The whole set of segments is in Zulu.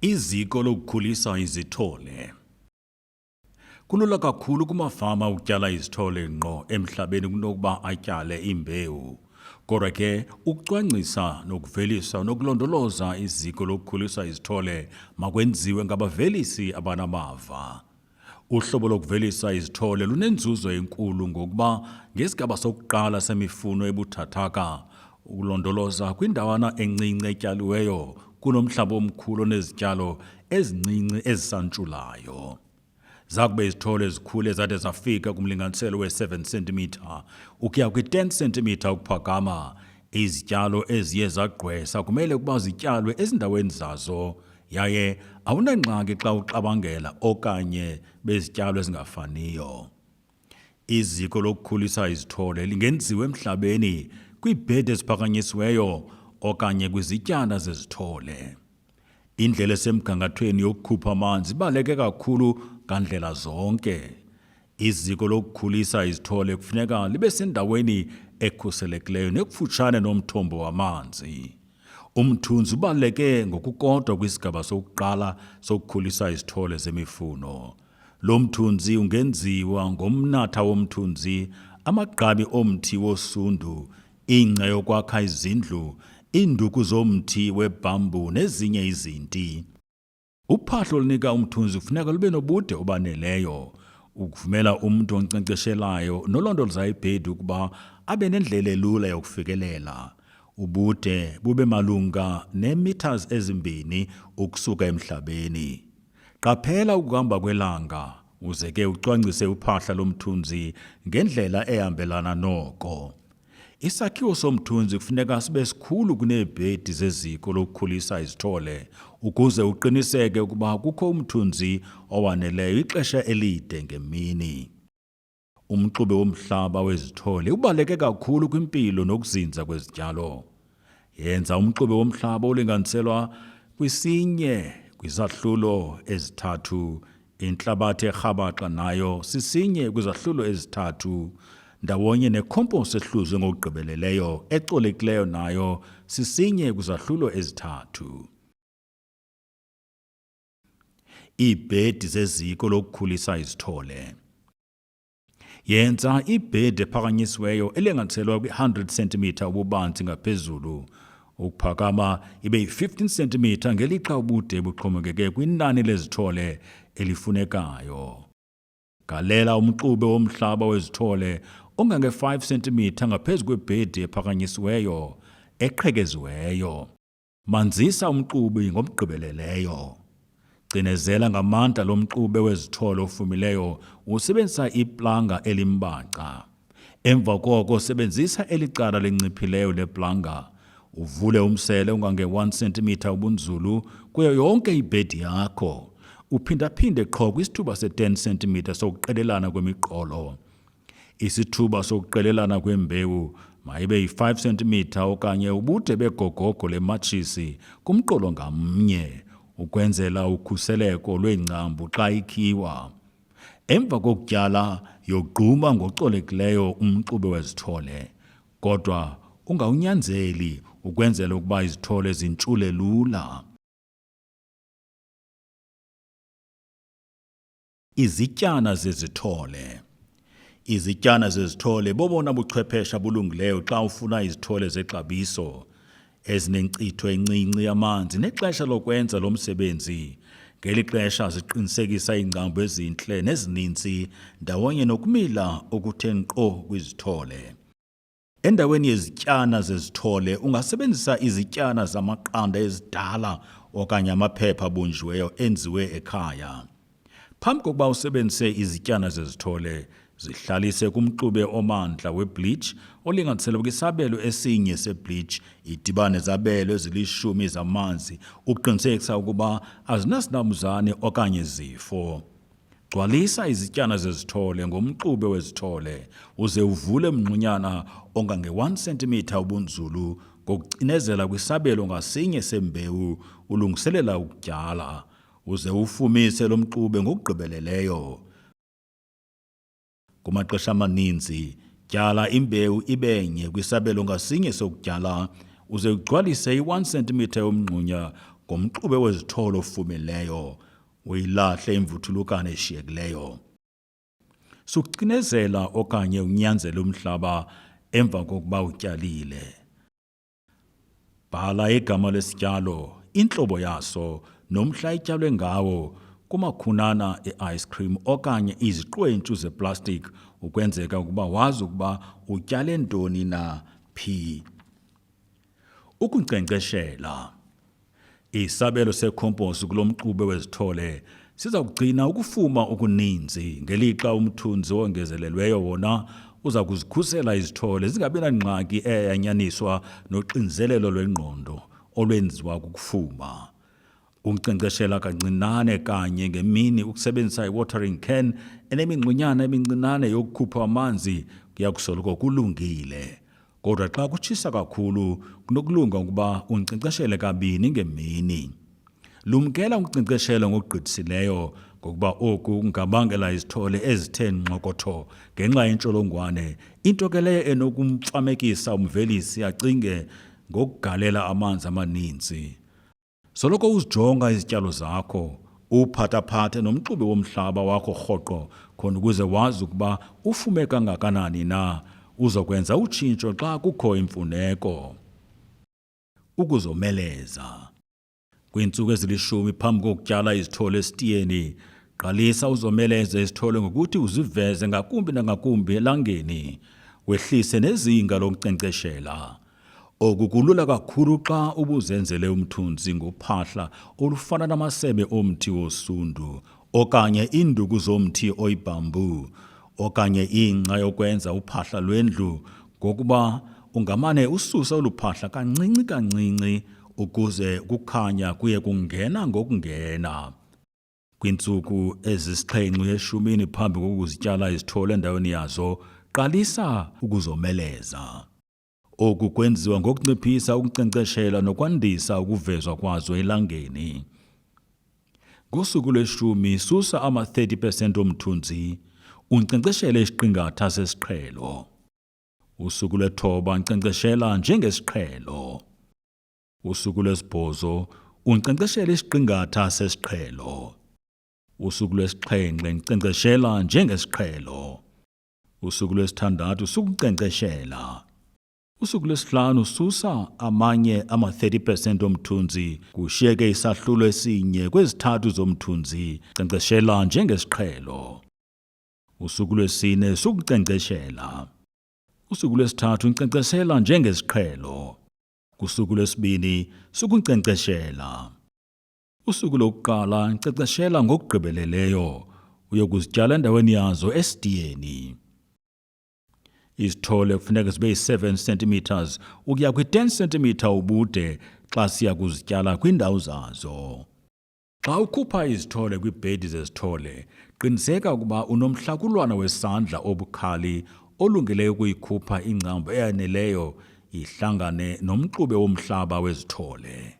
Iziko lokukhulisa izithole. Kulula kakhulu kumafama ukutyala izithole ngqo emhlabeni kunokuba atyale imbewu. Kodwa ke ukucwangcisa nokuvelisa nokulondoloza iziko lokukhulisa izithole makwenziwe ngabavelisi abanamava. Uhlobo lokuvelisa izithole lunenzuzo enkulu ngokuba ngesigaba sokuqala semifuno ebuthathaka ukulondoloza kwindawana encinci etyaliweyo kunomhlaba omkhulu onezityalo ezincinci ezisantshulayo. Zakube izithole zikhule zade zafika kumlinganiselo we-7 cm ukuya kwi-10 cm ukuphakama, izityalo eziye zagqwesa kumele ukuba zityalwe ezindaweni zazo yaye awunangxaki xa uxabangela okanye bezityalo ezingafaniyo. Iziko lokukhulisa izithole lingenziwa emhlabeni kwiibhedi eziphakanyisiweyo okanye kwizityana zezithole. Indlela esemgangathweni yokukhupha amanzi ibaluleke kakhulu ngandlela zonke. Iziko lokukhulisa izithole kufuneka libe sendaweni ekhuselekileyo nekufutshane nomthombo wamanzi. Umthunzi ubaluleke ngokukodwa kwisigaba sokuqala sokukhulisa izithole zemifuno. Lo mthunzi ungenziwa ngomnatha womthunzi, amagqabi omthi wosundu, ingca yokwakha izindlu, iinduku zomthi webhambu nezinye izinti. Uphahlo olunika umthunzi kufuneka lube nobude obaneleyo ukuvumela umntu onkcenkceshelayo nolondoloza ibhedi ukuba abe nendlela elula yokufikelela. Ubude bube malunga neemiters ezimbini ukusuka emhlabeni. Qaphela ukuhamba kwelanga uze ke ucwangcise uphahla lomthunzi ngendlela ehambelana noko. Isakhiwo somthunzi kufuneka sibe sikhulu kuneebhedi zeziko lokukhulisa izithole ukuze uqiniseke ukuba kukho umthunzi owaneleyo ixesha elide ngemini. Umxube womhlaba wezithole ubaluleke kakhulu kwimpilo nokuzinza kwezityalo. Yenza umxube womhlaba olinganiselwa kwisinye kwizahlulo ezithathu, inhlabathi erhabaxa nayo sisinye kwizahlulo ezithathu, ndawonye necompost ehluzwe ngokugqibeleleyo ecolekileyo nayo sisinye kwizahlulo ezithathu. Iibhedi zeziko lokukhulisa izithole. Yenza ibhedi ephakanyisiweyo elinganiselwa kwi-100 cm ububanzi ngaphezulu, ukuphakama ibe yi-15 cm ngelixa ubude buxhomekeke kwinani lezithole elifunekayo. Galela umxube womhlaba wezithole ongange-5 cm ngaphezu kwebhedi ephakanyisiweyo eqhekeziweyo. Manzisa umxube ngokugqibeleleyo. Cinezela ngamandla lomxube wezithole ofumileyo usebenzisa iplanga elimbaxa. Emva koko sebenzisa elicala lenciphileyo leplanga. Uvule umsele ongange-1 cm ubunzulu kuyo yonke ibhedi yakho. Uphindaphinde qho kwisithuba se-10 cm sokuqelelana kwemiqolo. Isithuba sokuqelelana kwembewu mayibe yi-5 cm okanye ubude begogogo lematshisi kumqolo ngamnye ukwenzela ukhuseleko lweengcambu xa ikhiwa. Emva kokutyala yogquma ngocolekileyo umxube wezithole, kodwa ungawunyanzeli ukwenzela ukuba izithole zintshule lula. Izityana zezithole. Izityana zezithole bobona buchwephesha bulungileyo xa ufuna izithole zexabiso ezinenkcitho encinci yamanzi nexesha lokwenza lo msebenzi. Ngeli xesha ziqinisekisa iingcambu ezintle nezininzi ndawonye nokumila okuthe nkqo kwizithole. Endaweni yezityana zezithole ungasebenzisa izityana zamaqanda ezidala okanye amaphepha abunjiweyo enziwe ekhaya. Phambi kokuba usebenzise izityana zezithole, zihlalise kumxube omandla webleach olinganiselwe kwisabelo esinye sebleach, idibane zabelo ezili-10 zamanzi ukuqinisekisa ukuba azinazinambuzane okanye zifo. Gcwalisa izityana zezithole ngomxube wezithole uze uvule mngxunyana ongange-1 cm ubunzulu ngokucinezela kwisabelo ngasinye sembewu ulungiselela ukutyala, uze ufumise lo mxube ngokugqibeleleyo. Kumaxesha amaninzi, tyala imbewu ibenye kwisabelo ngasinye sokutyala uze ugcwalise i-1 cm yomngxunya ngomxube wezithole ofumileyo uyilahle imvuthulukane eshiyekileyo. Sukucinezela okanye unyanzele umhlaba emva kokuba utyalile. Bhala igama lesityalo, intlobo yaso nomhla ityalwe ngawo kumakhunana e-ice cream okanye iziqwentsu zeplastic ukwenzeka ukuba wazi ukuba utyale ntoni na phi. Ukunkcenkceshela. Isabelo sekhomposi kulo mxube wezithole siza kugcina ukufuma okuninzi ngelixa umthunzi owongezelelweyo wona uza kuzikhusela izithole zingabi nangxaki eyayanyaniswa noxinzelelo lwengqondo olwenziwa kukufuma. Ukunkcenkceshela kancinane kanye ngemini ukusebenzisa i-watering can enemingxunyana emincinane yokukhupha amanzi kuya kusoloko kulungile. Kodwa xa kutshisa kakhulu kunokulunga ukuba unkcenkceshele kabini ngemini. Lumkela ukunkcenkceshela ngokugqithisileyo ngokuba oku kungabangela izithole ezithe nxokotho ngenxa yentsholongwane, into ke leyo enokumfamekisa umvelisi acinge ngokugalela amanzi amaninzi. Soloko uzijonga izityalo zakho, uphathaphathe nomxube womhlaba wakho rhoqo khona ukuze wazi ukuba ufume kangakanani na, uzokwenza utshintsho xa kukho imfuneko. Ukuzomeleza. Kwiintsuku ezili-10 phambi kokutyala izithole esitiyeni, qalisa uzomeleze izithole ngokuthi uziveze ngakumbi nangakumbi elangeni, wehlise nezinga lokunkcenkceshela. Oku kulula kakhulu xa ubuzenzele umthunzi ngophahla olufana namasebe omthi wosundu okanye iinduku zomthi oyibhambu okanye ingca yokwenza uphahla lwendlu ngokuba ungamane ususa olu phahla kancinci kancinci ukuze ukukhanya kuye kungena ngokungena. Kwiintsuku ezisixhenxe phambi kokuzityala izithole endaweni yazo, qalisa ukuzomeleza. Oku kwenziwa ngokunciphisa ukunkcenkceshela nokwandisa ukuvezwa kwazo elangeni. Ngosuku lwe-10 susa ama-30% omthunzi, unkcenkceshele isiqingatha sesiqhelo. Usuku lwe-9 nkcenkceshela njengesiqhelo. Usuku lwesi-8 unkcenkceshele isiqingatha sesiqhelo. Usuku lwesi-7 nkcenkceshela njengesiqhelo. Usuku lwesi-6 sukunkcenkceshela. Usuku lwesi-5 susa amanye ama-30% omthunzi kushiyeke isahlulo esinye kwezithathu zomthunzi, nkcenkceshela njengesiqhelo. Usuku lwesi-4 sukunkcenkceshela. Usuku lwesi-3 nkcenkceshela njengesiqhelo. Kusuku lwesi-2 sukunkcenkceshela. Usuku lokuqala nkcenkceshela ngokugqibeleleyo uyokuzityala endaweni yazo esitiyeni. Izithole kufuneka zibe yi-7 cm ukuya kwi-10 cm ubude xa siya kuzityala kwiindawo zazo. Xa ukhupha izithole kwiibhedi zezithole, qiniseka ukuba unomhlakulwana wesandla obukhali olungele ukuyikhupha ingcambu eyaneleyo ihlangane nomxube womhlaba wezithole.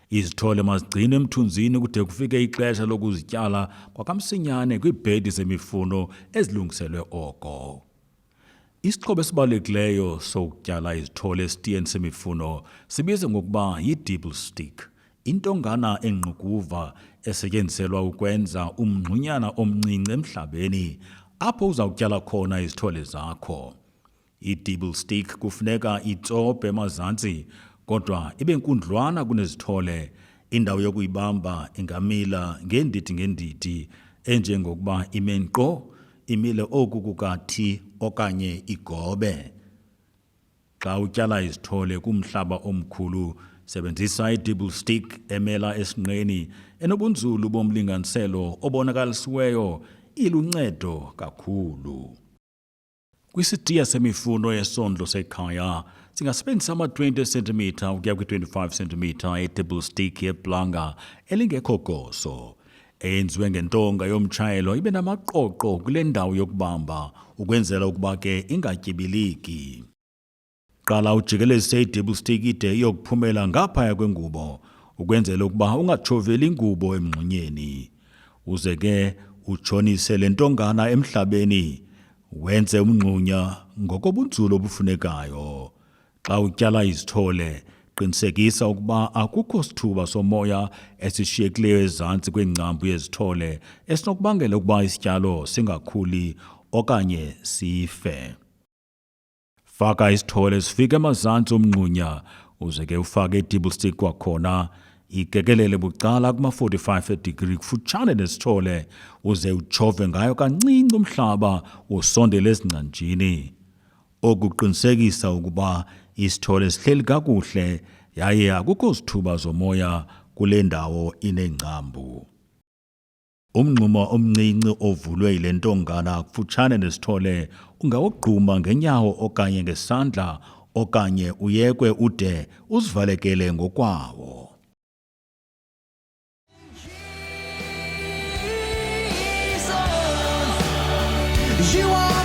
Izithole mazigcinwe emthunzini kude kufike ixesha lokuzityala kwakamsinyane kwiibhedi zemifuno ezilungiselwe oko. Isixhobo esibalulekileyo sokutyala izithole esitiyeni semifuno sibizwa ngokuba yi-dibble stick, intongana engqukuva esetyenziselwa ukwenza umngxunyana omncinci emhlabeni apho uzawutyala khona izithole zakho. I-dibble stick kufuneka itsobhe emazantsi kodwa ibe nkundlwana kunezithole. Indawo yokuyibamba ingamila ngeendidi enjengokuba ime nkqo, imile oku kukathi okanye igobe. Xa utyala izithole kumhlaba omkhulu, sebenzisa i-dibble stick emela esinqeni enobunzulu bomlinganiselo obonakalisiweyo, iluncedo kakhulu. Kwisitiya semifuno yesondlo sekhaya, singasebenzisa ama-20 cm ukuya kwi-25 cm ye-dibble stick yeplanga elingekho goso, eyenziwe ngentonga yomtshayelo ibe namaqoqo kule ndawo yokubamba ukwenzela ukuba ke ingatyibiliki. Qala ujikelezise i-dibble stick ide iyokuphumela ngaphaya kwengubo ukwenzela ukuba ungatshoveli ingubo emngxunyeni. Uze ke utshonise le ntongana emhlabeni, wenze umngxunya ngokobunzulu obufunekayo. Xa utyala izithole, Qinisekisa ukuba akukho sithuba somoya esishiyekileyo ezantsi kwengcambu yezithole esinokubangela ukuba isityalo singakhuli okanye sife. Faka isithole sifike emazantsi omngxunya uze ke ufake i-double stick kwakhona, ikekelele bucala kuma-45 degree kufutshane nesithole uze utshove ngayo kancinci umhlaba usondele ezingcanjini. Oku kuqinisekisa ukuba isithole sihleli kakuhle yaye akukho sithuba zomoya kule ndawo inengcambu. Umngxuma omncinci ovulwe yile ntongana kufutshane nesithole ungawugquma ngenyawo okanye ngesandla okanye uyekwe ude uzivalekele ngokwawo. You are